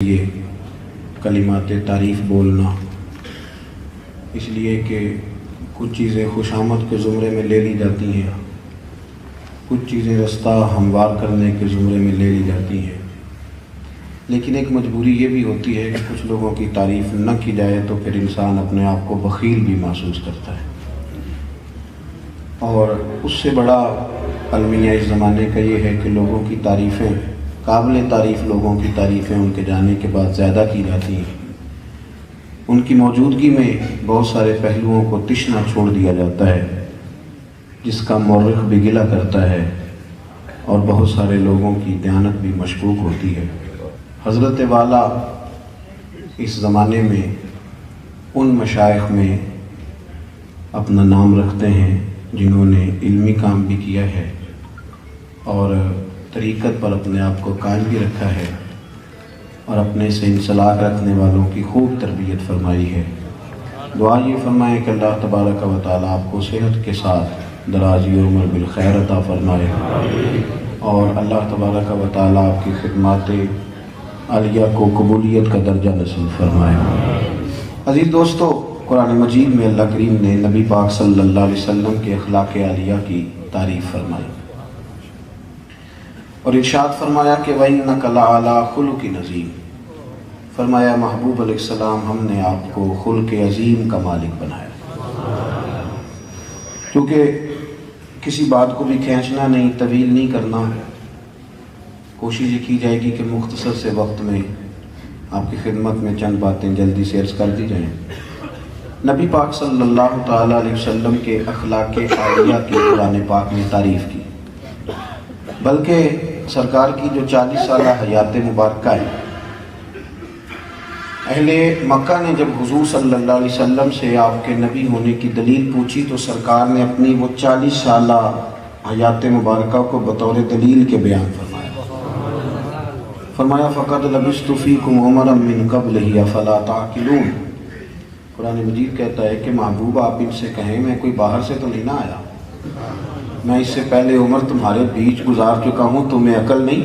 یہ کلمات تعریف بولنا، اس لیے کہ کچھ چیزیں خوشامد کے زمرے میں لے لی جاتی ہیں، کچھ چیزیں رستہ ہموار کرنے کے زمرے میں لے لی جاتی ہیں، لیکن ایک مجبوری یہ بھی ہوتی ہے کہ کچھ لوگوں کی تعریف نہ کی جائے تو پھر انسان اپنے آپ کو بخیل بھی محسوس کرتا ہے۔ اور اس سے بڑا المیہ اس زمانے کا یہ ہے کہ لوگوں کی تعریفیں، قابل تعریف لوگوں کی تعریفیں ان کے جانے کے بعد زیادہ کی جاتی ہیں، ان کی موجودگی میں بہت سارے پہلوؤں کو تشنا چھوڑ دیا جاتا ہے، جس کا مورخ بھی گلہ کرتا ہے اور بہت سارے لوگوں کی دیانت بھی مشکوک ہوتی ہے۔ حضرت والا اس زمانے میں ان مشائخ میں اپنا نام رکھتے ہیں جنہوں نے علمی کام بھی کیا ہے اور طریقت پر اپنے آپ کو قائم بھی رکھا ہے اور اپنے سے انسلاک رکھنے والوں کی خوب تربیت فرمائی ہے۔ دعا یہ فرمائیں کہ اللہ تبارک و تعالیٰ آپ کو صحت کے ساتھ درازی عمر بالخیر عطا فرمائے اور اللہ تبارک و تعالیٰ آپ کی خدمات عالیہ کو قبولیت کا درجہ نصیب فرمائے۔ عزیز دوستو، قرآن مجید میں اللہ کریم نے نبی پاک صلی اللہ علیہ وسلم کے اخلاق عالیہ کی تعریف فرمائی اور ارشاد فرمایا کہ وَإِنَّكَ لَعَلَىٰ خُلُقٍ عَظِيمٍ، فرمایا محبوب علیہ السلام ہم نے آپ کو خلق عظیم کا مالک بنایا۔ کیونکہ کسی بات کو بھی کھینچنا نہیں، طویل نہیں کرنا، کوشش یہ کی جائے گی کہ مختصر سے وقت میں آپ کی خدمت میں چند باتیں جلدی سے عرض کر دی جائیں۔ نبی پاک صلی اللہ تعالیٰ علیہ وسلم کے اخلاق عالیہ کی قرآن پاک نے تعریف کی، بلکہ سرکار کی جو 40 سالہ حیات مبارکہ ہے، اہل مکہ نے جب حضور صلی اللہ علیہ وسلم سے آپ کے نبی ہونے کی دلیل پوچھی تو سرکار نے اپنی وہ 40 سالہ حیات مبارکہ کو بطور دلیل کے بیان فرمایا فَقَدْ لَبِثْتُ فِيكُمْ عُمَرًا مِّن قَبْلِهِ أَفَلَا تَعْقِلُونَ۔ قرآن مجید کہتا ہے کہ محبوب آپ ان سے کہیں میں کوئی باہر سے تو نہیں نہ آیا، میں اس سے پہلے عمر تمہارے بیچ گزار چکا ہوں، تمہیں عقل نہیں؟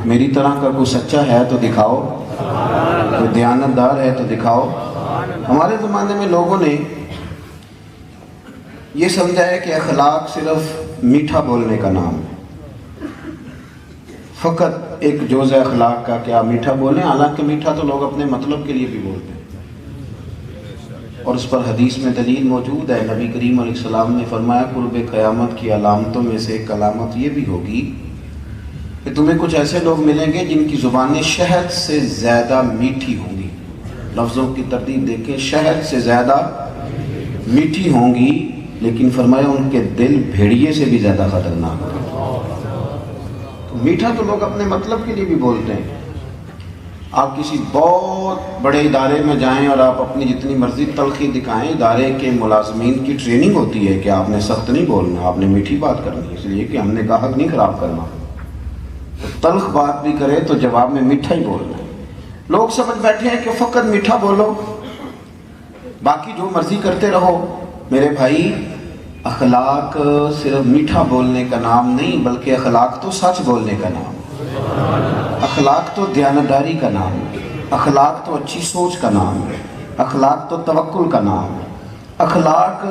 میری طرح کا کوئی سچا ہے تو دکھاؤ، کوئی دیانتدار ہے تو دکھاؤ۔ ہمارے زمانے میں لوگوں نے یہ سمجھا ہے کہ اخلاق صرف میٹھا بولنے کا نام ہے، فقط ایک جوز اخلاق کا کہ آپ میٹھا بولیں، حالانکہ میٹھا تو لوگ اپنے مطلب کے لیے بھی بولتے ہیں اور اس پر حدیث میں دلیل موجود ہے۔ نبی کریم علیہ السلام نے فرمایا قرب قیامت کی علامتوں میں سے ایک علامت یہ بھی ہوگی کہ تمہیں کچھ ایسے لوگ ملیں گے جن کی زبانیں شہد سے زیادہ میٹھی ہوں گی۔ لفظوں کی ترتیب دیکھیں، شہد سے زیادہ میٹھی ہوں گی، لیکن فرمایا ان کے دل بھیڑیے سے بھی زیادہ خطرناک ہوں گے۔ تو میٹھا تو لوگ اپنے مطلب کے لیے بھی بولتے ہیں۔ آپ کسی بہت بڑے ادارے میں جائیں اور آپ اپنی جتنی مرضی تلخی دکھائیں، ادارے کے ملازمین کی ٹریننگ ہوتی ہے کہ آپ نے سخت نہیں بولنا، آپ نے میٹھی بات کرنی، اس لیے کہ ہم نے گاہک نہیں خراب کرنا۔ تو تلخ بات بھی کرے تو جواب میں میٹھا ہی بولنا ہے۔ لوگ سمجھ بیٹھے ہیں کہ فقط میٹھا بولو، باقی جو مرضی کرتے رہو۔ میرے بھائی، اخلاق صرف میٹھا بولنے کا نام نہیں، بلکہ اخلاق تو سچ بولنے کا نام ہے، اخلاق تو دیانتداری کا نام ہے، اخلاق تو اچھی سوچ کا نام ہے، اخلاق تو توکل کا نام ہے، اخلاق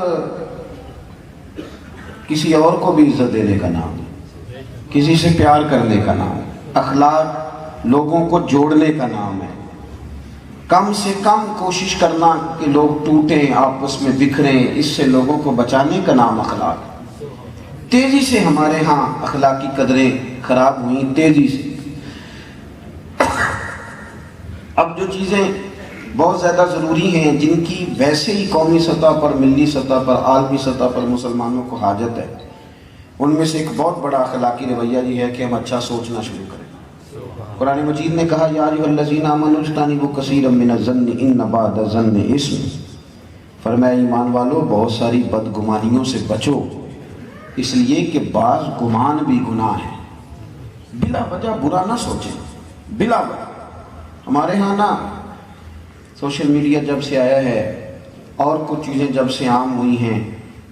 کسی اور کو بھی عزت دینے کا نام ہے، کسی سے پیار کرنے کا نام ہے، اخلاق لوگوں کو جوڑنے کا نام ہے، کم سے کم کوشش کرنا کہ لوگ ٹوٹیں، آپس میں بکھریں، اس سے لوگوں کو بچانے کا نام اخلاق ہے۔ تیزی سے ہمارے ہاں اخلاقی قدریں خراب ہوئیں، تیزی سے۔ اب جو چیزیں بہت زیادہ ضروری ہیں، جن کی ویسے ہی قومی سطح پر، ملی سطح پر، عالمی سطح پر مسلمانوں کو حاجت ہے، ان میں سے ایک بہت بڑا اخلاقی رویہ یہ ہے کہ ہم اچھا سوچنا شروع کریں۔ قرآن مجید نے کہا یا ایھا الذین آمنوا اجتنبوا کثیرا من الظن ان بعض الظن اثم، فرمایا ایمان والو بہت ساری بدگمانیوں سے بچو، اس لیے کہ بعض گمان بھی گناہ ہے۔ بلا وجہ برا نہ سوچیں، بلا وجہ۔ ہمارے ہاں نا سوشل میڈیا جب سے آیا ہے اور کچھ چیزیں جب سے عام ہوئی ہیں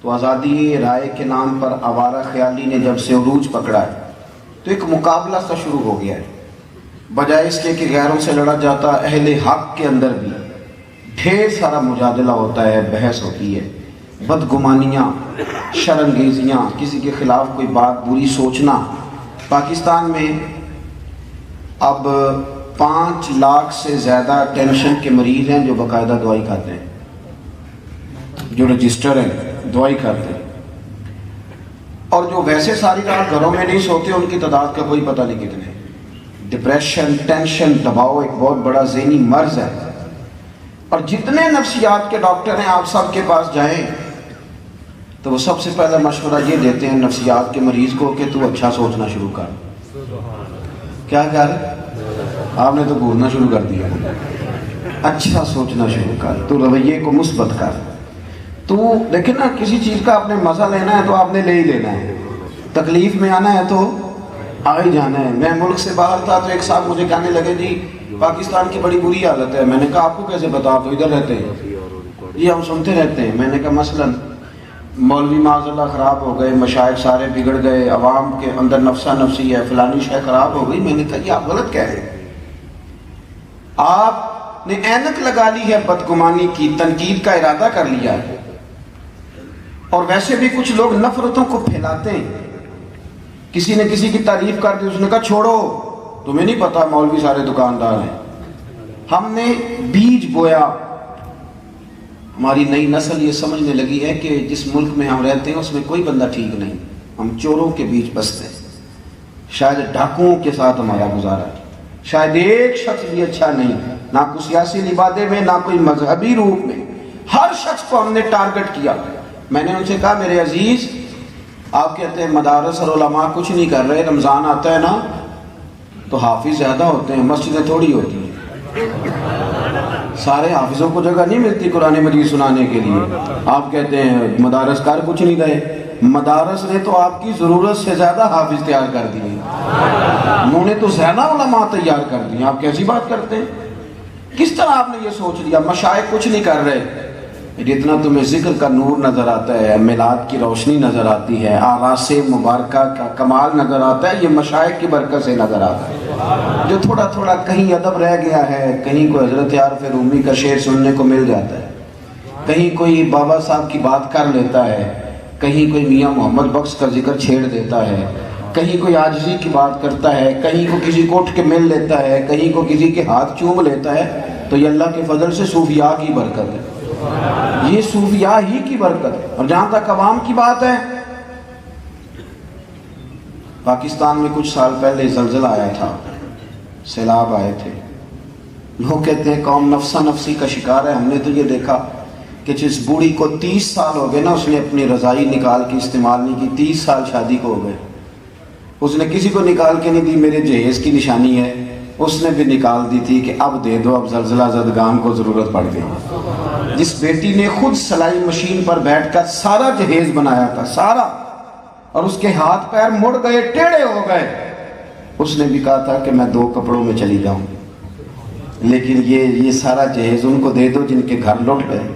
تو آزادی رائے کے نام پر آوارہ خیالی نے جب سے عروج پکڑا ہے تو ایک مقابلہ سا شروع ہو گیا ہے بجائے اس کے کہ غیروں سے لڑا جاتا، اہل حق کے اندر بھی ڈھیر سارا مجادلہ ہوتا ہے، بحث ہوتی ہے، بدگمانیاں، شرانگیزیاں، کسی کے خلاف کوئی بات بری سوچنا۔ پاکستان میں اب 5 لاکھ سے زیادہ ٹینشن کے مریض ہیں جو باقاعدہ دوائی کھاتے ہیں، جو رجسٹر ہیں دوائی کھاتے ہیں، اور جو ویسے ساری رات گھروں میں نہیں سوتے ان کی تعداد کا کوئی پتہ نہیں کتنے۔ ڈپریشن، ٹینشن، دباؤ ایک بہت بڑا ذہنی مرض ہے، اور جتنے نفسیات کے ڈاکٹر ہیں آپ سب کے پاس جائیں تو وہ سب سے پہلا مشورہ یہ دیتے ہیں نفسیات کے مریض کو کہ تو اچھا سوچنا شروع کر۔ کیا کر؟ آپ نے تو گھورنا شروع کر دیا۔ اچھا سوچنا شروع کر، تو رویے کو مثبت کر۔ تو دیکھیں نا، کسی چیز کا آپ نے مزہ لینا ہے تو آپ نے لے ہی لینا ہے، تکلیف میں آنا ہے تو آ ہی جانا ہے۔ میں ملک سے باہر تھا تو ایک صاحب مجھے کہنے لگے جی پاکستان کی بڑی بری حالت ہے۔ میں نے کہا آپ کو کیسے پتا، آپ تو ادھر رہتے ہیں؟ جی ہم سنتے رہتے ہیں۔ میں نے کہا مثلاً مولوی معاذ اللہ خراب ہو گئے، مشائخ سارے بگڑ گئے، عوام کے اندر نفسا نفسی ہے، فلانی شے خراب ہو گئی۔ میں نے کہا یہ آپ غلط کہہ رہے ہیں، آپ نے اینک لگا لی ہے بدگمانی کی، تنقید کا ارادہ کر لیا ہے، اور ویسے بھی کچھ لوگ نفرتوں کو پھیلاتے ہیں۔ کسی نے کسی کی تعریف کر دی، اس نے کہا چھوڑو تمہیں نہیں پتا مولوی سارے دکاندار ہیں۔ ہم نے بیج بویا، ہماری نئی نسل یہ سمجھنے لگی ہے کہ جس ملک میں ہم رہتے ہیں اس میں کوئی بندہ ٹھیک نہیں، ہم چوروں کے بیچ بستے ہیں، شاید ڈاکوؤں کے ساتھ ہمارا گزارا ہے، شاید ایک شخص بھی اچھا نہیں، نہ کوئی سیاسی لبادے میں، نہ کوئی مذہبی روپ میں، ہر شخص کو ہم نے ٹارگٹ کیا۔ میں نے ان سے کہا میرے عزیز، آپ کہتے ہیں مدارس اور علماء کچھ نہیں کر رہے، رمضان آتا ہے نا تو حافظ زیادہ ہوتے ہیں، مسجدیں تھوڑی ہوتی ہیں، سارے حافظوں کو جگہ نہیں ملتی قرآن مجید سنانے کے لیے۔ آپ کہتے ہیں مدارس کار کچھ نہیں رہے، مدارس نے تو آپ کی ضرورت سے زیادہ حافظ تیار کر دیے، انہوں نے تو زیادہ علماء تیار کر دیے۔ آپ کیسی بات کرتے ہیں؟ کس طرح آپ نے یہ سوچ لیا مشائخ کچھ نہیں کر رہے؟ جتنا تمہیں ذکر کا نور نظر آتا ہے، میلاد کی روشنی نظر آتی ہے، آراس مبارکہ کا کمال نظر آتا ہے، یہ مشائخ کی برکت سے نظر آتا ہے۔ جو تھوڑا تھوڑا کہیں ادب رہ گیا ہے، کہیں کوئی حضرت عارف رومی کا شعر سننے کو مل جاتا ہے، کہیں کوئی بابا صاحب کی بات کر لیتا ہے، کہیں کوئی میاں محمد بخش کا ذکر چھیڑ دیتا ہے، کہیں کوئی عاجزی کی بات کرتا ہے، کہیں کو کسی کو اٹھ کے مل لیتا ہے، کہیں کو کسی کے ہاتھ چوم لیتا ہے، تو یہ اللہ کے فضل سے صوفیاء کی برکت ہے، یہ صوفیاء ہی کی برکت ہے۔ اور جہاں تک عوام کی بات ہے، پاکستان میں کچھ سال پہلے زلزلہ آیا تھا، سیلاب آئے تھے، لوگ کہتے ہیں قوم نفسا نفسی کا شکار ہے۔ ہم نے تو یہ دیکھا کہ جس بوڑھی کو 30 سال ہو گئے نا، اس نے اپنی رضائی نکال کے استعمال نہیں کی، 30 سال شادی کو ہو گئے، اس نے کسی کو نکال کے نہیں دی، میرے جہیز کی نشانی ہے، اس نے بھی نکال دی تھی کہ اب دے دو، اب زلزلہ زدگان کو ضرورت پڑ گئی۔ جس بیٹی نے خود سلائی مشین پر بیٹھ کر سارا جہیز بنایا تھا، سارا، اور اس کے ہاتھ پیر مڑ گئے، ٹیڑھے ہو گئے، اس نے بھی کہا تھا کہ میں 2 کپڑوں میں چلی جاؤں، لیکن یہ سارا جہیز ان کو دے دو جن کے گھر لٹ گئے۔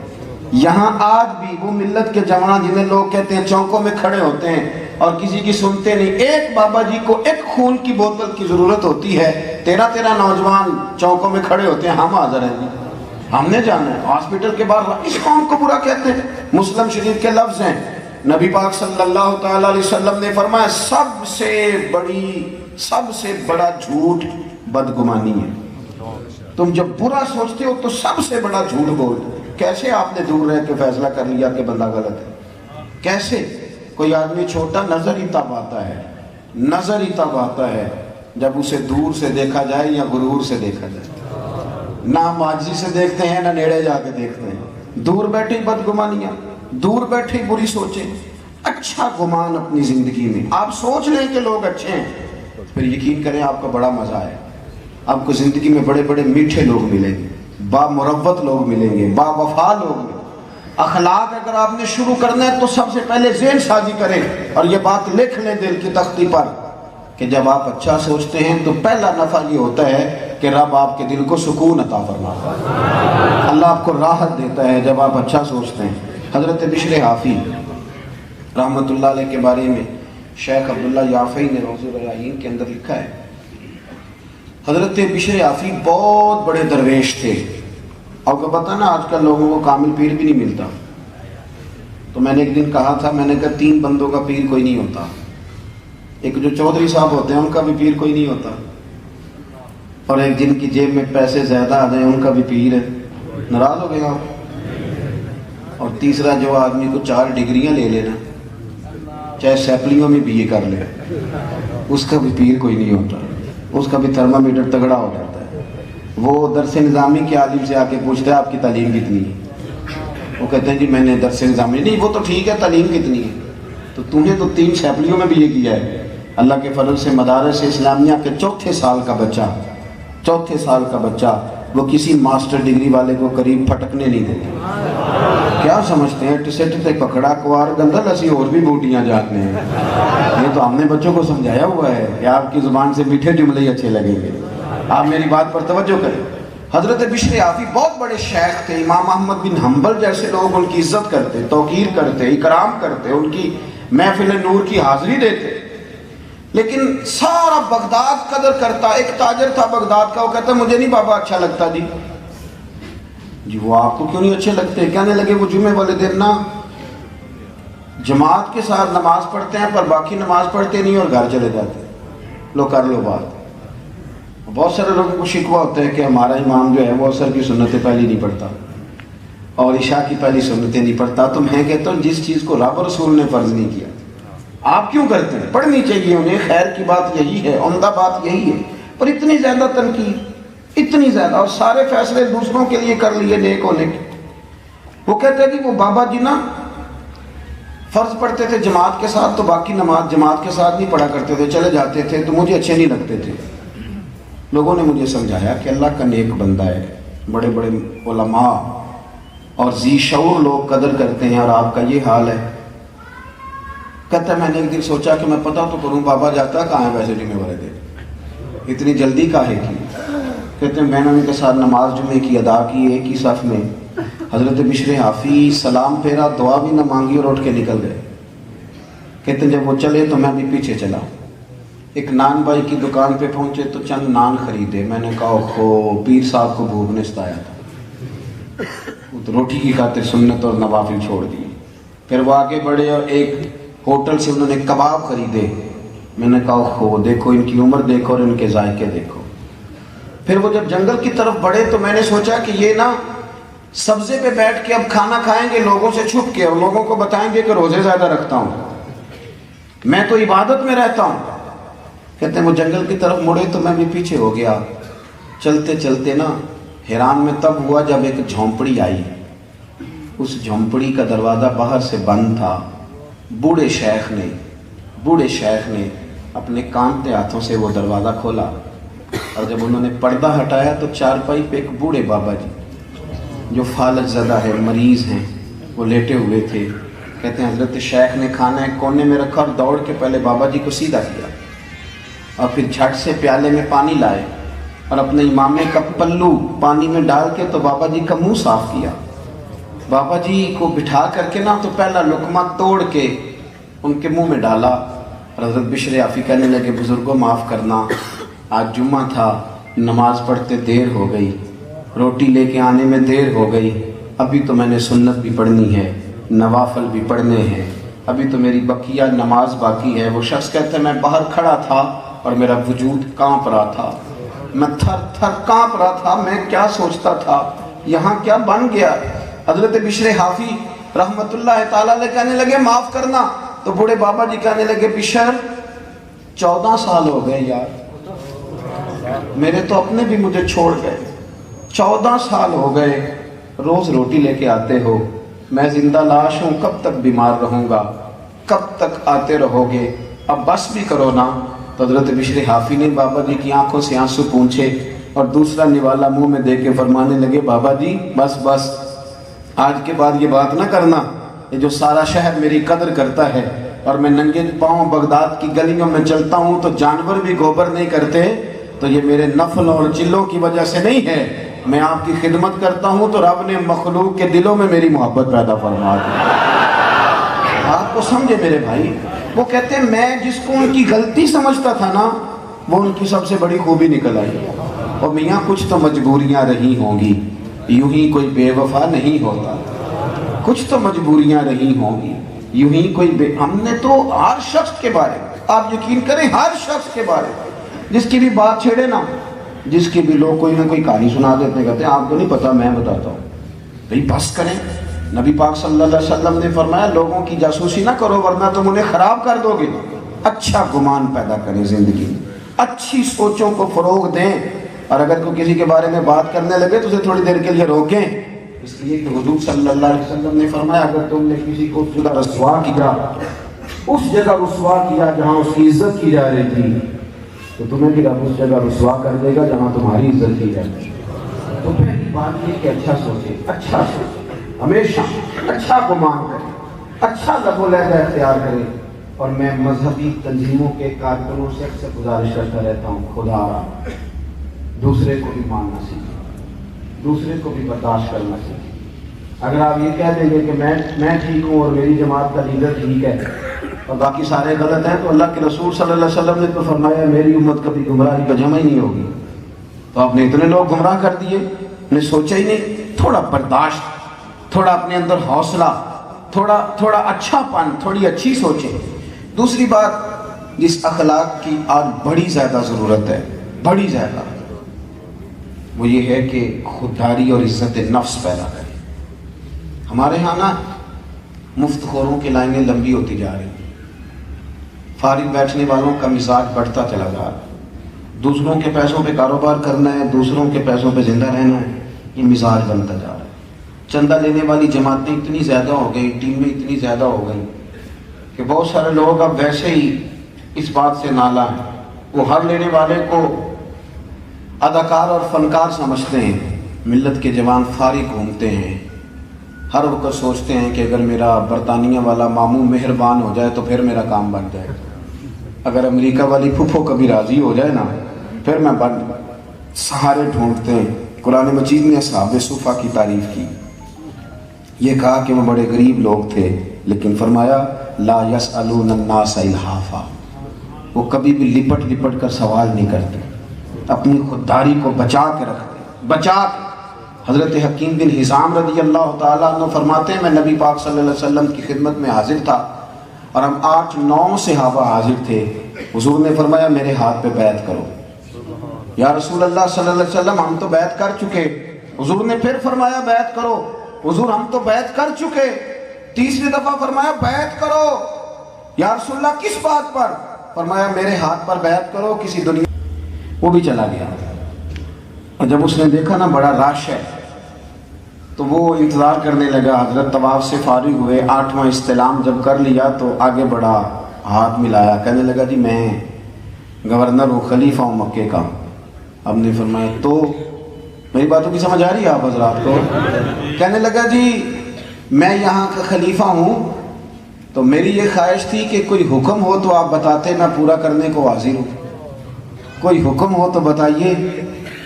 یہاں آج بھی وہ ملت کے جوان جنہیں لوگ کہتے ہیں چوکوں میں کھڑے ہوتے ہیں اور کسی کی سنتے نہیں، ایک بابا جی کو ایک خون کی بوتل کی ضرورت ہوتی ہے، 13 نوجوان چوکوں میں کھڑے ہوتے ہیں، ہم حاضر ہیں، ہم نے جانا ہے ہاسپٹل کے باہر، اس قوم کو برا کہتے ہیں۔ مسلم شریف کے لفظ ہیں، نبی پاک صلی اللہ تعالیٰ علیہ وسلم نے فرمایا سب سے بڑا جھوٹ بدگمانی ہے۔ تم جب برا سوچتے ہو تو سب سے بڑا جھوٹ بولتے۔ کیسے آپ نے دور رہ کے فیصلہ کر لیا کہ بندہ غلط ہے؟ کیسے؟ کوئی آدمی چھوٹا نظر ہی تب آتا ہے جب اسے دور سے دیکھا جائے یا غرور سے دیکھا جائے، نہ ہم عاجزی سے دیکھتے ہیں نہ نیڑے جا کے دیکھتے ہیں۔ دور بیٹھی بدگمانیاں، دور بیٹھی بری سوچیں، اچھا گمان اپنی زندگی میں آپ سوچ لیں کہ لوگ اچھے ہیں، پھر یقین کریں آپ کا بڑا مزہ ہے، آپ کو زندگی میں بڑے بڑے میٹھے لوگ ملیں گے، با مروت لوگ ملیں گے، با وفا لوگ ملیں گے۔ اخلاق اگر آپ نے شروع کرنا ہے تو سب سے پہلے ذہن سازی کریں اور یہ بات لکھ لیں دل کی تختی پر کہ جب آپ اچھا سوچتے ہیں تو پہلا نفع یہ ہوتا ہے کہ رب آپ کے دل کو سکون عطا فرماتا ہے، اللہ آپ کو راحت دیتا ہے جب آپ اچھا سوچتے ہیں۔ حضرت بشر حافی رحمۃ اللہ علیہ کے بارے میں شیخ عبداللہ یافعی نے روض الریاحین کے اندر لکھا ہے حضرت بشر آفی بہت بڑے درویش تھے. آپ کو پتہ نا آج کل لوگوں کو کامل پیر بھی نہیں ملتا. تو میں نے ایک دن کہا تھا، میں نے کہا 3 بندوں کا پیر کوئی نہیں ہوتا. ایک جو چودھری صاحب ہوتے ہیں ان کا بھی پیر کوئی نہیں ہوتا، اور ایک جن کی جیب میں پیسے زیادہ آ جائیں ان کا بھی پیر ہے. ناراض ہو گئے آپ؟ اور تیسرا جو آدمی کو 4 ڈگریاں لے لینا، چاہے سیپلیوں میں BA کر لے، اس کا بھی پیر کوئی نہیں ہوتا. اس کا بھی تھرمامیٹر تگڑا ہو جاتا ہے. وہ درس نظامی کے عالم سے آ کے پوچھتا ہے آپ کی تعلیم کتنی ہے؟ وہ کہتے ہیں جی میں نے درس نظامی. نہیں وہ تو ٹھیک ہے، تعلیم کتنی ہے؟ تو تم نے تو 3 سیپلیوں میں BA کیا ہے. اللہ کے فضل سے مدارس اسلامیہ کے چوتھے سال کا بچہ وہ کسی ماسٹر ڈگری والے کو قریب پھٹکنے نہیں دیتے. کیا سمجھتے ہیں ٹسٹ سے پکڑا کوار گندل ایسی اور بھی بوٹیاں جاتے ہیں. یہ تو ہم نے بچوں کو سمجھایا ہوا ہے کہ آپ کی زبان سے میٹھے جملے ہی اچھے لگیں گے. آپ میری بات پر توجہ کریں. حضرت بشر آفی بہت بڑے شیخ تھے. امام احمد بن حنبل جیسے لوگ ان کی عزت کرتے، توقیر کرتے، اکرام کرتے، ان کی محفل نور کی حاضری دیتے. لیکن سارا بغداد قدر کرتا. ایک تاجر تھا بغداد کا، وہ کہتا مجھے نہیں بابا اچھا لگتا. جی وہ آپ کو کیوں نہیں اچھے لگتے؟ کہنے لگے وہ جمعے والے دن نا جماعت کے ساتھ نماز پڑھتے ہیں پر باقی نماز پڑھتے نہیں اور گھر چلے جاتے. لو کر لو بات. بہت سارے لوگوں کو شکوہ ہوتا ہے کہ ہمارا امام جو ہے وہ عصر کی سنتیں پہلی نہیں پڑھتا اور عشاء کی پہلی سنتیں نہیں پڑھتا. تو میں کہتا ہوں جس چیز کو رب رسول نے فرض نہیں کیا آپ کیوں کرتے ہیں؟ پڑھنی چاہیے انہیں. خیر کی بات یہی ہے، عمدہ بات یہی ہے. پر اتنی زیادہ تنقید، اتنی زیادہ، اور سارے فیصلے دوسروں کے لیے کر لیے نیک ہونے کے. وہ کہتے ہیں کہ وہ بابا جی نا فرض پڑھتے تھے جماعت کے ساتھ تو باقی نماز جماعت کے ساتھ نہیں پڑھا کرتے تھے، چلے جاتے تھے تو مجھے اچھے نہیں لگتے تھے. لوگوں نے مجھے سمجھایا کہ اللہ کا نیک بندہ ہے، بڑے بڑے علماء اور ذی شعور لوگ قدر کرتے ہیں اور آپ کا یہ حال ہے. کہتا ہے میں نے ایک دن سوچا کہ میں پتہ تو کروں بابا جاتا کہاں ہے ویسے جمعے والے دن، اتنی جلدی کاہے کی؟ کہتے ہیں میں نے ان کے ساتھ نماز جمعے کی ادا کی ایک ہی صف میں. حضرت بشر آفی سلام پھیرا، دعا بھی نہ مانگی اور اٹھ کے نکل گئے. کہتے ہیں جب وہ چلے تو میں بھی پیچھے چلا. ایک نان بائی کی دکان پہ پہنچے تو چند نان خریدے. میں نے کہا اوہو پیر صاحب کو بھوک نے ستایا تھا، وہ تو روٹی کی خاطر سنت اور نوافل چھوڑ دی. پھر وہ آگے بڑھے اور ایک ہوٹل سے انہوں نے کباب خریدے. میں نے کہا اوہو دیکھو ان کی عمر دیکھو اور ان کے ذائقے دیکھو. پھر وہ جب جنگل کی طرف بڑھے تو میں نے سوچا کہ یہ نا سبزے پہ بیٹھ کے اب کھانا کھائیں گے لوگوں سے چھپ کے اور لوگوں کو بتائیں گے کہ روزے زیادہ رکھتا ہوں، میں تو عبادت میں رہتا ہوں. کہتے ہیں وہ جنگل کی طرف مڑے تو میں بھی پیچھے ہو گیا. چلتے چلتے نا حیران میں تب ہوا جب ایک جھونپڑی آئی. اس جھونپڑی کا دروازہ باہر سے بند تھا. بوڑھے شیخ نے اپنے کانپتے ہاتھوں سے وہ دروازہ کھولا اور جب انہوں نے پردہ ہٹایا تو چارپائی پہ ایک بوڑھے بابا جی جو فالج زدہ ہے، مریض ہیں، وہ لیٹے ہوئے تھے. کہتے ہیں حضرت شیخ نے کھانا ایک کونے میں رکھا اور دوڑ کے پہلے بابا جی کو سیدھا کیا اور پھر جھٹ سے پیالے میں پانی لائے اور اپنے امامے کا پلو پانی میں ڈال کے تو بابا جی کا منہ صاف کیا. بابا جی کو بٹھا کر کے نا تو پہلا لقمہ توڑ کے ان کے منہ میں ڈالا اور حضرت بشر آفی کہنے لگے بزرگوں معاف کرنا، آج جمعہ تھا، نماز پڑھتے دیر ہو گئی، روٹی لے کے آنے میں دیر ہو گئی، ابھی تو میں نے سنت بھی پڑھنی ہے، نوافل بھی پڑھنے ہیں، ابھی تو میری بقیہ نماز باقی ہے. وہ شخص کہتے ہیں میں باہر کھڑا تھا اور میرا وجود کانپ رہا تھا، میں تھر تھر کانپ رہا تھا. میں کیا سوچتا تھا، یہاں کیا بن گیا. حضرت بشر آفی رحمت اللہ تعالیٰ علیہ کہنے لگے معاف کرنا تو بوڑھے بابا جی کہنے لگے بشر 14 سال ہو گئے یار، میرے تو اپنے بھی مجھے چھوڑ گئے. 14 سال ہو گئے، روز روٹی لے کے آتے ہو، میں زندہ لاش ہوں، کب تک بیمار رہوں گا، کب تک آتے رہو گے، اب بس بھی کرو نا. تو حضرت بشر آفی نے بابا جی کی آنکھوں سے آنسو پونچھے اور دوسرا نوالا منہ میں دے کے فرمانے لگے بابا جی بس بس، آج کے بعد یہ بات نہ کرنا. یہ جو سارا شہر میری قدر کرتا ہے اور میں ننگے پاؤں بغداد کی گلیوں میں چلتا ہوں تو جانور بھی گوبر نہیں کرتے، تو یہ میرے نفل اور چلوں کی وجہ سے نہیں ہے. میں آپ کی خدمت کرتا ہوں تو رب نے مخلوق کے دلوں میں میری محبت پیدا فرما دی. آپ کو سمجھے میرے بھائی. وہ کہتے ہیں میں جس کو ان کی غلطی سمجھتا تھا نا وہ ان کی سب سے بڑی خوبی نکل آئی. اور میاں کچھ تو مجبوریاں رہی ہوں گی, یوں ہی کوئی بے وفا نہیں ہوتا. کچھ تو مجبوریاں رہی ہوں گی, یوں ہی کوئی ہم نے تو ہر شخص کے بارے میں, آپ یقین کریں ہر شخص کے بارے میں, جس کی بھی بات چھیڑے نا, جس کی بھی لوگ کوئی نہ کوئی کہانی سنا دیتے, کہتے ہیں آپ کو نہیں پتا میں بتاتا ہوں. بھئی بس کریں. نبی پاک صلی اللہ علیہ وسلم نے فرمایا لوگوں کی جاسوسی نہ کرو ورنہ تم انہیں خراب کر دو گے. اچھا گمان پیدا کریں زندگی میں, اچھی سوچوں کو فروغ دیں, اور اگر کوئی کسی کے بارے میں بات کرنے لگے تو اسے تھوڑی دیر کے لیے روکیں, اس لیے کہ حضور صلی اللہ علیہ وسلم نے فرمایا اگر تم نے کسی کو اس جگہ رسوا کیا, اس جگہ رسوا کیا جہاں اس کی عزت کی جا رہی تھی, تو تمہیں بھی رب اس جگہ رسوا کر دے گا جہاں تمہاری عزت کی جائے گی. تو پہلی بات یہ کہ اچھا سوچے, اچھا سوچے, ہمیشہ اچھا گمان کرے, اچھا لب و لہجہ اختیار کرے. اور میں مذہبی تنظیموں کے کارکنوں سے اکثر گزارش کرتا رہتا ہوں, خدا را دوسرے کو بھی ماننا سیکھیں, دوسرے کو بھی برداشت کرنا سیکھیں. اگر آپ یہ کہہ دیں گے کہ میں ٹھیک ہوں اور میری جماعت کا لیڈر ٹھیک ہے اور باقی سارے غلط ہیں, تو اللہ کے رسول صلی اللہ علیہ وسلم نے تو فرمایا میری امت کبھی گمراہی کا جمع ہی نہیں ہوگی. تو آپ نے اتنے لوگ گمراہ کر دیے, نے سوچا ہی نہیں. تھوڑا برداشت, تھوڑا اپنے اندر حوصلہ, تھوڑا اچھا پن, تھوڑی اچھی سوچیں. دوسری بات جس اخلاق کی آج بڑی زیادہ ضرورت ہے, بڑی زیادہ, وہ یہ ہے کہ خودداری اور عزت نفس پیدا کریں. ہمارے ہاں نا مفت خوروں کی لائنیں لمبی ہوتی جا رہی ہیں, فارغ بیٹھنے والوں کا مزاج بڑھتا چلا جا رہا ہے. دوسروں کے پیسوں پہ کاروبار کرنا ہے, دوسروں کے پیسوں پہ زندہ رہنا ہے, یہ مزاج بنتا جا رہا ہے. چندہ لینے والی جماعتیں اتنی زیادہ ہو گئی, ٹیمیں اتنی زیادہ ہو گئی کہ بہت سارے لوگ اب ویسے ہی اس بات سے نالا ہیں. وہ ہر لینے والے کو اداکار اور فنکار سمجھتے ہیں. ملت کے جوان فارغ گھومتے ہیں, ہر وقت سوچتے ہیں کہ اگر میرا برطانیہ والا ماموں مہربان ہو جائے تو پھر میرا کام بن جائے, اگر امریکہ والی پھپھو کبھی راضی ہو جائے نا پھر میں بن. سہارے ڈھونڈتے ہیں. قرآن مجید نے اصحاب صفہ کی تعریف کی, یہ کہا کہ وہ بڑے غریب لوگ تھے, لیکن فرمایا لا یسألون الناس الحافا, وہ کبھی بھی لپٹ لپٹ کر سوال نہیں کرتے, اپنی خودداری کو بچا کے رکھتے, بچا کے. حضرت حکیم بن حزام رضی اللہ تعالیٰ عنہ فرماتے ہیں میں نبی پاک صلی اللہ علیہ وسلم کی خدمت میں حاضر تھا اور ہم 8-9 صحابہ حاضر تھے. حضور نے فرمایا میرے ہاتھ پہ بیعت کرو. یا رسول اللہ صلی اللہ علیہ وسلم ہم تو بیعت کر چکے. حضور نے پھر فرمایا بیعت کرو. حضور ہم تو بیعت کر چکے. تیسری دفعہ فرمایا بیعت کرو. یا رسول اللہ کس بات پر؟ فرمایا میرے ہاتھ پر بیعت کرو کسی دنیا. وہ بھی چلا گیا. اور جب اس نے دیکھا نا بڑا رش ہے تو وہ انتظار کرنے لگا. حضرت طواف سے فارغ ہوئے, 8واں استلام جب کر لیا تو آگے بڑھا, ہاتھ ملایا, کہنے لگا جی میں گورنر ہوں, خلیفہ ہوں مکے کا. اب نے فرمایا تو میری باتوں کی سمجھ آ رہی ہے آپ حضرات کو؟ کہنے لگا جی میں یہاں کا خلیفہ ہوں تو میری یہ خواہش تھی کہ کوئی حکم ہو تو آپ بتاتے, میں پورا کرنے کو حاضر ہوں. کوئی حکم ہو تو بتائیے.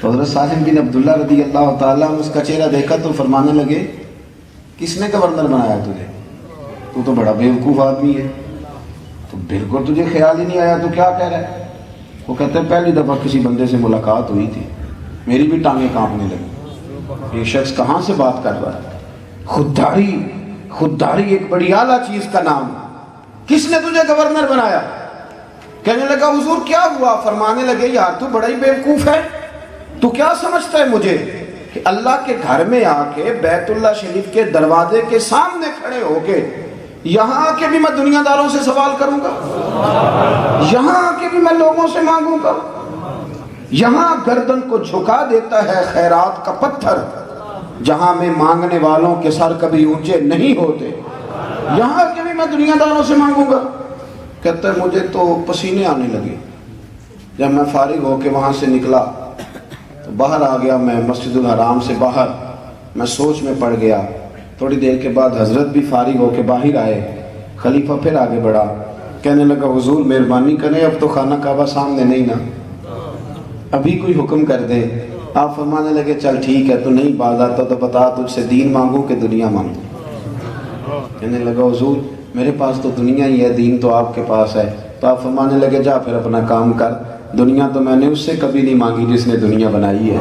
تو حضرت سالم بن عبداللہ رضی اللہ تعالیٰ اس کا چہرہ دیکھا تو فرمانے لگے کس نے گورنر بنایا تجھے؟ تو بڑا بیوقوف آدمی ہے, تو بالکل تجھے خیال ہی نہیں آیا, تو کیا کہہ رہا ہے؟ وہ کہتے ہیں پہلی دفعہ کسی بندے سے ملاقات ہوئی تھی, میری بھی ٹانگیں کانپنے لگی. یہ شخص کہاں سے بات کر رہا ہے؟ خودداری. خودداری ایک بڑی اعلیٰ چیز کا نام. کس نے تجھے گورنر بنایا؟ کہنے لگا حضور کیا ہوا؟ فرمانے لگے یار تو بڑا ہی بیوقوف ہے, تو کیا سمجھتا ہے مجھے کہ اللہ کے گھر میں آ کے بیت اللہ شریف کے دروازے کے سامنے کھڑے ہو کے یہاں آ کے بھی میں دنیا داروں سے سوال کروں گا, یہاں آ کے بھی میں لوگوں سے مانگوں گا؟ یہاں گردن کو جھکا دیتا ہے خیرات کا پتھر, جہاں میں مانگنے والوں کے سر کبھی اونچے نہیں ہوتے, یہاں کے بھی میں دنیا داروں سے مانگوں گا. کہتا ہے مجھے تو پسینے آنے لگے. جب میں فارغ ہو کے وہاں سے نکلا تو باہر آ گیا, میں مسجد الحرام سے باہر, میں سوچ میں پڑ گیا. تھوڑی دیر کے بعد حضرت بھی فارغ ہو کے باہر آئے. خلیفہ پھر آگے بڑھا, کہنے لگا حضور مہربانی کریں اب تو خانہ کعبہ سامنے نہیں نا, ابھی کوئی حکم کر دے. آپ فرمانے لگے چل ٹھیک ہے, تو نہیں باز آتا تو بتا تجھ سے دین مانگوں کہ دنیا مانگوں؟ کہنے لگا حضور میرے پاس تو دنیا ہی ہے, دین تو آپ کے پاس ہے. تو آپ فرمانے لگے جا پھر اپنا کام کر, دنیا تو میں نے اس سے کبھی نہیں مانگی جس نے دنیا بنائی ہے،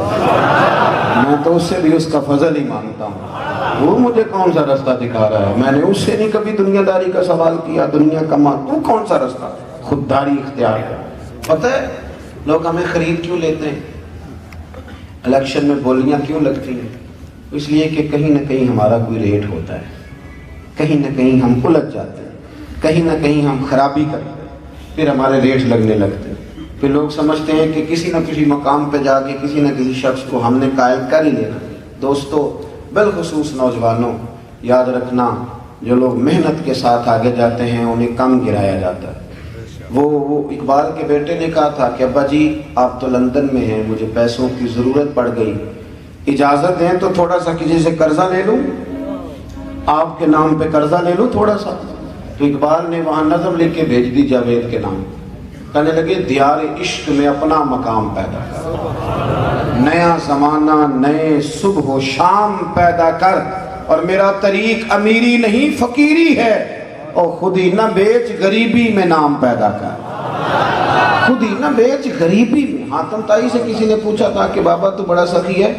میں تو اس سے بھی اس کا فضل ہی مانگتا ہوں، وہ مجھے کون سا رستہ دکھا رہا ہے، میں نے اس سے نہیں کبھی دنیا داری کا سوال کیا، دنیا کما، تو کون سا رستہ خودداری اختیار کر۔ پتہ ہے لوگ ہمیں خرید کیوں لیتے ہیں، الیکشن میں بولیاں کیوں لگتی ہیں؟ اس لیے کہ کہیں نہ کہیں ہمارا کوئی ریٹ ہوتا ہے، کہیں نہ کہیں ہم الجھ جاتے ہیں، کہیں نہ کہیں ہم خرابی کرتے ہیں، پھر ہمارے ریٹ لگنے لگتے ہیں، پھر لوگ سمجھتے ہیں کہ کسی نہ کسی مقام پہ جا کے کسی نہ کسی شخص کو ہم نے قائل کر ہی لینا۔ دوستو، بالخصوص نوجوانوں، یاد رکھنا جو لوگ محنت کے ساتھ آگے جاتے ہیں انہیں کم گرایا جاتا ہے۔ وہ اقبال کے بیٹے نے کہا تھا کہ ابا جی آپ تو لندن میں ہیں، مجھے پیسوں کی ضرورت پڑ گئی، اجازت دیں تو تھوڑا سا کسی سے قرضہ لے لوں، آپ کے نام پہ قرضہ لے لوں تھوڑا سا۔ تو اقبال نے وہاں نظم لکھ کے بھیج دی جاوید کے نام، کہنے لگے دیار عشق میں اپنا مقام پیدا کر، نیا زمانہ نئے صبح و شام پیدا کر، اور میرا طریق امیری نہیں فقیری ہے، اور خود ہی نہ بیچ غریبی میں نام پیدا کر، خود ہی نہ بیچ غریبی میں۔ حاتم طائی سے کسی نے پوچھا تھا کہ بابا تو بڑا سخی ہے،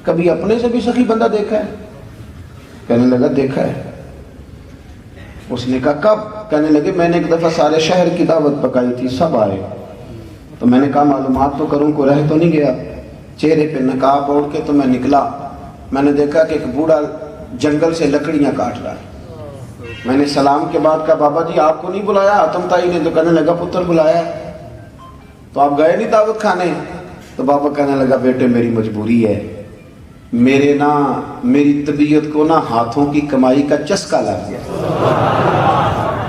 کبھی اپنے سے بھی سخی بندہ دیکھا ہے؟ کہنے لگا دیکھا ہے۔ اس نے کہا کب؟ کہنے لگے میں نے ایک دفعہ سارے شہر کی دعوت پکائی تھی، سب آئے، تو میں نے کہا معلومات تو کروں، کوئی رہ تو نہیں گیا، چہرے پہ نقاب اوڑھ کے تو میں نکلا، میں نے دیکھا کہ ایک بوڑھا جنگل سے لکڑیاں کاٹ رہا ہے، میں نے سلام کے بعد کہا بابا جی آپ کو نہیں بلایا حاتم طائی نے؟ تو کہنے لگا پتر بلایا، تو آپ گئے نہیں دعوت کھانے؟ تو بابا کہنے لگا بیٹے میری مجبوری ہے، میری طبیعت کو ہاتھوں کی کمائی کا چسکا لگ گیا،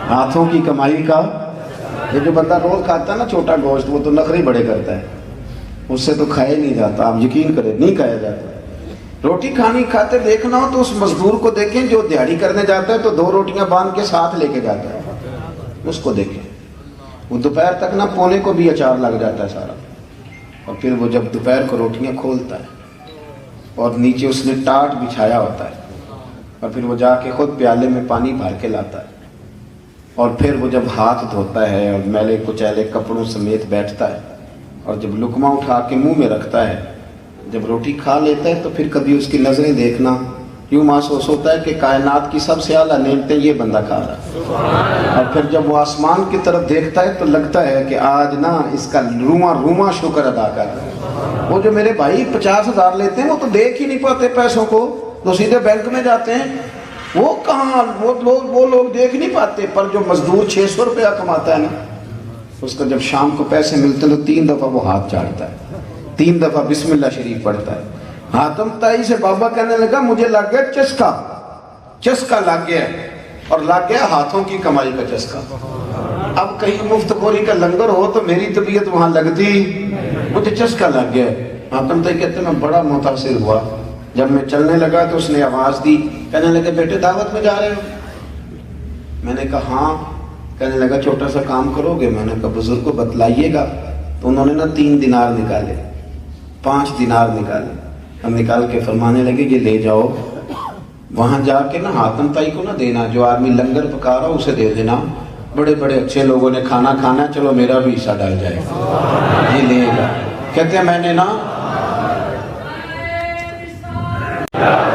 ہاتھوں کی کمائی کا، یہ جو بندہ روز کھاتا ہے نا چھوٹا گوشت، وہ تو نخرے بڑے کرتا ہے، اس سے تو کھایا نہیں جاتا، آپ یقین کریں نہیں کھایا جاتا۔ روٹی کھانی کھاتے دیکھنا ہو تو اس مزدور کو دیکھیں جو دیہڑی کرنے جاتا ہے تو 2 روٹیاں باندھ کے ساتھ لے کے جاتا ہے، اس کو دیکھیں، وہ دوپہر تک پونے کو بھی اچار لگ جاتا ہے سارا، اور پھر وہ جب دوپہر کو روٹیاں کھولتا ہے اور نیچے اس نے ٹاٹ بچھایا ہوتا ہے، اور پھر وہ جا کے خود پیالے میں پانی بھر کے لاتا ہے، اور پھر وہ جب ہاتھ دھوتا ہے اور میلے کچیلے کپڑوں سمیت بیٹھتا ہے، اور جب لقمہ اٹھا کے منہ میں رکھتا ہے، جب روٹی کھا لیتا ہے تو پھر کبھی اس کی نظریں دیکھنا، یوں محسوس ہوتا ہے کہ کائنات کی سب سے اعلیٰ نعمتیں یہ بندہ کھا رہا ہے، اور پھر جب وہ آسمان کی طرف دیکھتا ہے تو لگتا ہے کہ آج اس کا روما شکر ادا کر رہا ہے۔ وہ جو میرے بھائی 50,000 لیتے ہیں وہ تو دیکھ ہی نہیں پاتے پیسوں کو، تو سیدھے بینک میں جاتے ہیں، وہ کہاں وہ لوگ دیکھ نہیں پاتے، پر جو مزدور 600 روپیہ کماتا ہے نا، اس کا جب شام کو پیسے ملتے ہیں تو 3 دفعہ وہ ہاتھ چاڑتا ہے، 3 دفعہ بسم اللہ شریف پڑھتا ہے۔ حاتم طائی سے بابا کہنے لگا مجھے لگ گیا چسکا لگ گیا، اور لگ گیا ہاتھوں کی کمائی کا چسکا۔ اب کہیں مفت خوری کا لنگر ہو تو میری طبیعت وہاں لگتی، مجھے چسکا لگ گیا۔ حاتم طائی کہتے ہیں میں بڑا متاثر ہوا، جب میں چلنے لگا تو اس نے آواز دی، کہنے لگے بیٹے دعوت میں جا رہے ہو؟ میں نے کہا ہاں۔ کہنے لگا چھوٹا سا کام کرو گے؟ میں نے کہا بزرگ کو بتلائیے گا۔ تو انہوں نے 3 دینار نکالے، 5 دینار نکالے، ہم نکال کے فرمانے لگے یہ لے جاؤ، وہاں جا کے حاتم طائی کو نہ دینا، جو آدمی لنگر پکا رہا اسے دے دینا، بڑے بڑے اچھے لوگوں نے کھانا کھانا، چلو میرا بھی حصہ ڈال جائے گا، یہ لے گا۔ کہتے ہیں میں نے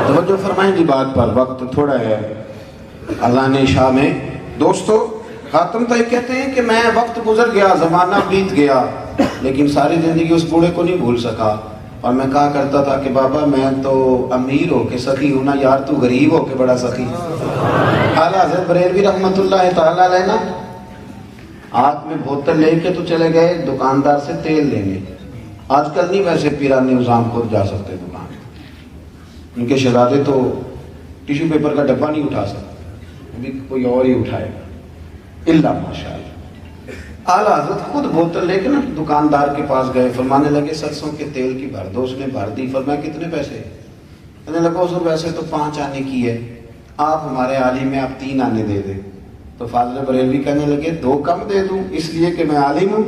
توجہ فرمائیں گی بات پر، وقت تھوڑا ہے اذان عشاء میں۔ دوستو حاتم طائی کہتے ہیں کہ میں وقت گزر گیا، زمانہ بیت گیا، لیکن ساری زندگی اس بوڑھے کو نہیں بھول سکا، اور میں کہا کرتا تھا کہ بابا میں تو امیر ہو کے سخی ہوں نا یار، تو غریب ہو کے بڑا سخی۔ اعلیٰ حضرت بریلوی رحمۃ اللہ تعالیٰ علیہ نا ہاتھ میں بوتل لے کے تو چلے گئے دکاندار سے تیل لینے۔ آج کل نہیں ویسے پیرانے نظام خود جا سکتے دکان، ان کے شہزادے تو ٹیشو پیپر کا ڈبہ نہیں اٹھا سکتے، ابھی کوئی اور ہی اٹھائے گا الا ماشاء اللہ۔ اعلیٰ حضرت خود بوتل لے کے دکاندار کے پاس گئے، فرمانے لگے سرسوں کے تیل کی بھر دو۔ اس نے بھر دی، فرمایا کتنے پیسے؟ کہنے لگا حضور ویسے تو 5 آنے کی ہے، آپ ہمارے عالم میں آپ 3 آنے دے دیں۔ تو فاضل بریلوی کہنے لگے 2 کم دے دوں اس لیے کہ میں عالم ہوں؟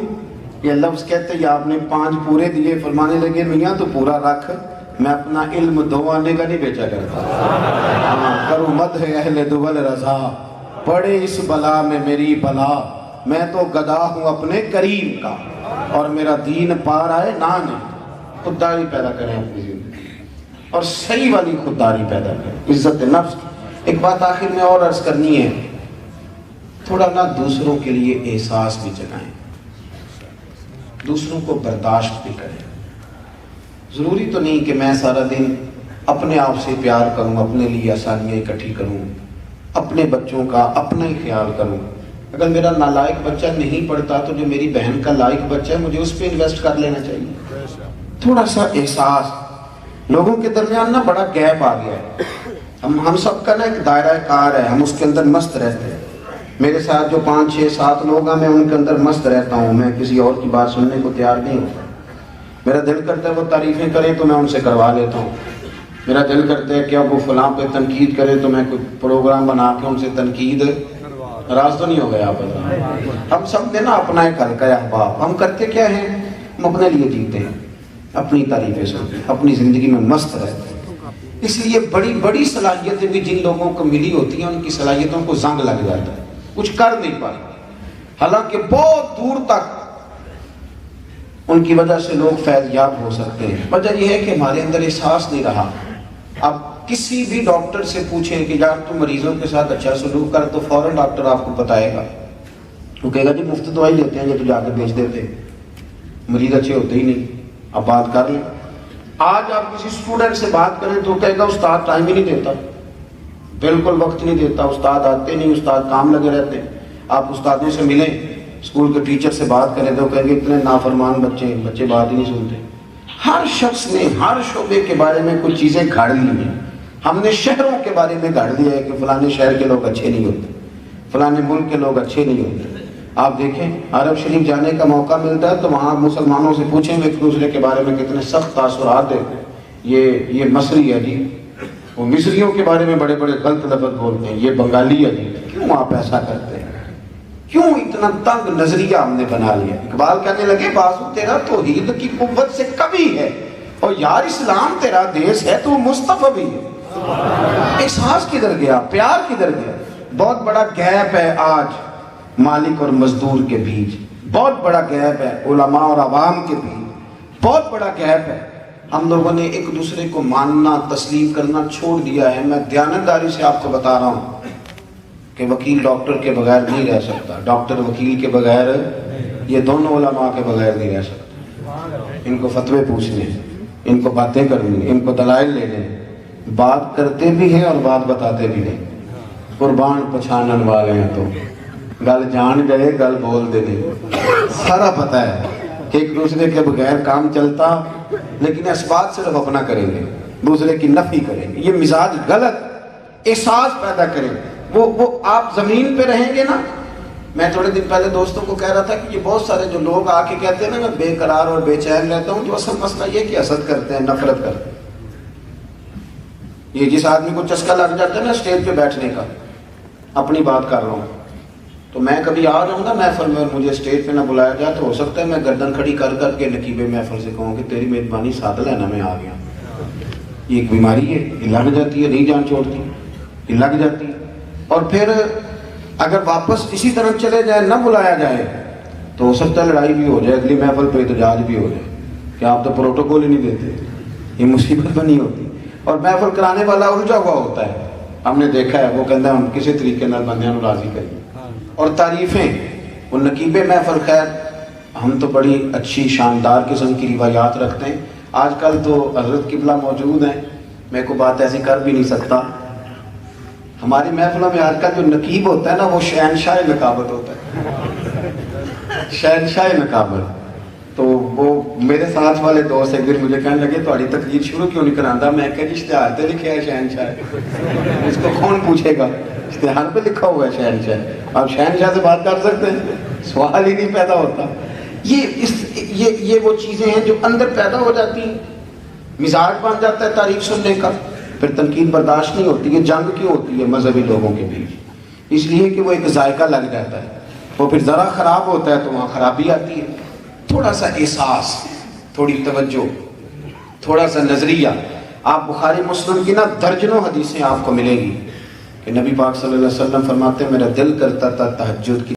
یہ لفظ کہتے یا آپ نے 5 پورے دیے؟ فرمانے لگے میاں تو پورا رکھ، میں اپنا علم 2 آنے کا نہیں بیچا کرتا، کروں مدح اہل دول رضا، پڑے اس بلا میں میری بلا، میں تو گدا ہوں اپنے کریم کا۔ اور میرا دین پار آئے نہ نہیں. خودداری پیدا کریں اپنی زندگی اور صحیح والی خودداری پیدا کریں, عزت نفس. ایک بات آخر میں اور عرض کرنی ہے, تھوڑا نہ دوسروں کے لیے احساس بھی جگائیں, دوسروں کو برداشت بھی کریں. ضروری تو نہیں کہ میں سارا دن اپنے آپ سے پیار کروں, اپنے لیے آسانیاں اکٹھی کروں, اپنے بچوں کا اپنا ہی خیال کروں. اگر میرا نالائق بچہ نہیں پڑھتا تو جو میری بہن کا لائق بچہ ہے مجھے اس پہ انویسٹ کر لینا چاہیے. تھوڑا سا احساس. لوگوں کے درمیان نا بڑا گیپ آ گیا ہے. ہم سب کا نا ایک دائرہ کار ہے, ہم اس کے اندر مست رہتے ہیں. میرے ساتھ جو 5 6 7 لوگ ہیں میں ان کے اندر مست رہتا ہوں, میں کسی اور کی بات سننے کو تیار نہیں ہوتا. میرا دل کرتا ہے وہ تعریفیں کریں تو میں ان سے کروا لیتا ہوں. میرا دل کرتا ہے کہ اب وہ فلاں پہ تنقید کرے تو میں کوئی پروگرام بنا کے ان سے تنقید. راز تو نہیں ہو گیا آپ. ہم سب نے نا اپنا ایک حلقہ احباب. ہم کرتے کیا ہیں, ہم اپنے لیے جیتے ہیں, اپنی تعریفیں سنتے ہیں, اپنی زندگی میں مست رہتے ہیں. اس لیے بڑی بڑی صلاحیتیں بھی جن لوگوں کو ملی ہوتی ہیں ان کی صلاحیتوں کو زنگ لگ جاتا ہے, کچھ کر نہیں پاتے. حالانکہ بہت دور تک ان کی وجہ سے لوگ فیض یاب ہو سکتے ہیں. وجہ یہ ہے کہ ہمارے اندر احساس نہیں رہا. اب کسی بھی ڈاکٹر سے پوچھیں کہ یار تم مریضوں کے ساتھ اچھا سلوک کر, تو فوراً ڈاکٹر آپ کو بتائے گا, وہ کہے گا جی مفت دوائی لیتے ہیں یہ تو جا کے بیچ دیتے, مریض اچھے ہوتے ہی نہیں. اب بات کر لیں. آج آپ کسی اسٹوڈنٹ سے بات کریں تو کہے گا استاد ٹائم ہی نہیں دیتا, بالکل وقت نہیں دیتا, استاد آتے نہیں, استاد کام لگے رہتے ہیں. آپ استادوں سے ملیں, اسکول کے ٹیچر سے بات کریں تو کہیں گے اتنے نافرمان بچے بات ہی نہیں سنتے. ہر شخص نے ہر شعبے کے بارے میں کچھ چیزیں گھاڑ لی ہیں. ہم نے شہروں کے بارے میں گھاڑ دیا ہے کہ فلانے شہر کے لوگ اچھے نہیں ہوتے, فلانے ملک کے لوگ اچھے نہیں ہوتے. آپ دیکھیں عرب شریف جانے کا موقع ملتا ہے تو وہاں مسلمانوں سے پوچھیں وہ ایک دوسرے کے بارے میں کتنے سخت تاثرات دیتے ہیں. یہ مصری ہے جی, وہ مصریوں کے بارے میں بڑے بڑے غلط لفظ بولتے ہیں, یہ بنگالی ہے جی. کیوں آپ ایسا کرتے ہیں, کیوں اتنا تنگ نظریہ ہم نے بنا لیا؟ اقبال کہنے لگے بازو تیرا توحید کی قوت سے کبھی ہے, اور یار اسلام تیرا دیس ہے تو مصطفی بھی ہے. احساس کدھر گیا, پیار کدھر گیا؟ بہت بڑا گیپ ہے آج مالک اور مزدور کے بیچ, بہت بڑا گیپ ہے علماء اور عوام کے بیچ, بہت بڑا گیپ ہے. ہم لوگوں نے ایک دوسرے کو ماننا تسلیم کرنا چھوڑ دیا ہے. میں دیانتداری سے آپ کو بتا رہا ہوں کہ وکیل ڈاکٹر کے بغیر نہیں رہ سکتا, ڈاکٹر وکیل کے بغیر, یہ دونوں علماء کے بغیر نہیں رہ سکتا. ان کو فتوے پوچھنے, ان کو باتیں کرنی, ان کو دلائل لینے. بات کرتے بھی ہیں اور بات بتاتے بھی ہیں. قربان پچھانن والے ہیں تو گل جان گئے گل بول دینے. سارا پتہ ہے کہ ایک دوسرے کے بغیر کام چلتا, لیکن اس بات صرف اپنا کریں گے, دوسرے کی نفی کریں گے. یہ مزاج غلط. احساس پیدا کریں. وہ آپ زمین پہ رہیں گے نا. میں تھوڑے دن پہلے دوستوں کو کہہ رہا تھا کہ یہ بہت سارے جو لوگ آ کے کہتے ہیں نا میں بے قرار اور بے چین رہتا ہوں, جو اصل مسئلہ یہ کہ حسد کرتے ہیں, نفرت کرتے ہیں. یہ جس آدمی کو چسکا لگ جاتا ہے نا اسٹیج پہ بیٹھنے کا, اپنی بات کر رہا ہوں, تو میں کبھی آ جاؤں گا محفل میں اور مجھے اسٹیج پہ نہ بلایا جائے تو ہو سکتا ہے میں گردن کھڑی کر کر کے نقیب محفل سے کہوں کہ تیری مہربانی ساتھ لینا میں آ گیا. یہ ایک بیماری ہے, یہ لگ جاتی ہے, نہیں جان چھوڑتی, یہ لگ جاتی ہے. اور پھر اگر واپس اسی طرح چلے جائے, نہ بلایا جائے, تو ہو سکتا ہے لڑائی بھی ہو جائے, اگلی محفل پہ احتجاج بھی ہو جائے کہ آپ تو پروٹوکول ہی نہیں دیتے. یہ مصیبت بنی ہوتی. اور محفل کرانے والا الجھا ہوا ہوتا ہے, ہم نے دیکھا ہے. وہ کہتا ہے ہم کسی طریقے نال بندیاں نوں راضی کریں. اور تعریفیں, وہ نقیب محفل, خیر ہم تو بڑی اچھی شاندار قسم کی روایات رکھتے ہیں. آج کل تو حضرت قبلہ موجود ہیں, میں کوئی بات ایسی کر بھی نہیں سکتا. ہماری محفلوں میں آج کل جو نقیب ہوتا ہے نا وہ شہنشاہ نقابت ہوتا ہے, شہنشاہ نقابت. تو وہ میرے ساتھ والے دوست ایک دن مجھے کہنے لگے تھوڑی تقریر شروع کیوں نہیں کراندہ. میں کہا جی اشتہار پہ لکھا ہے شہنشاہ, اس کو کون پوچھے گا, اشتہار پہ لکھا ہوا ہے شہنشاہ. آپ شہنشاہ سے بات کر سکتے ہیں, سوال ہی نہیں پیدا ہوتا. یہ وہ چیزیں ہیں جو اندر پیدا ہو جاتی ہیں, مزاج بن جاتا ہے تعریف سننے کا, پھر تنقید برداشت نہیں ہوتی. یہ جنگ کیوں ہوتی ہے مذہبی لوگوں کے بیچ؟ اس لیے کہ وہ ایک ذائقہ لگ جاتا ہے, وہ پھر ذرا خراب ہوتا ہے تو وہاں خرابی آتی ہے. تھوڑا سا احساس, تھوڑی توجہ, تھوڑا سا نظریہ. آپ بخاری مسلم کی نا درجنوں حدیثیں آپ کو ملیں گی کہ نبی پاک صلی اللہ علیہ وسلم فرماتے ہیں میرا دل کرتا تھا تہجد کی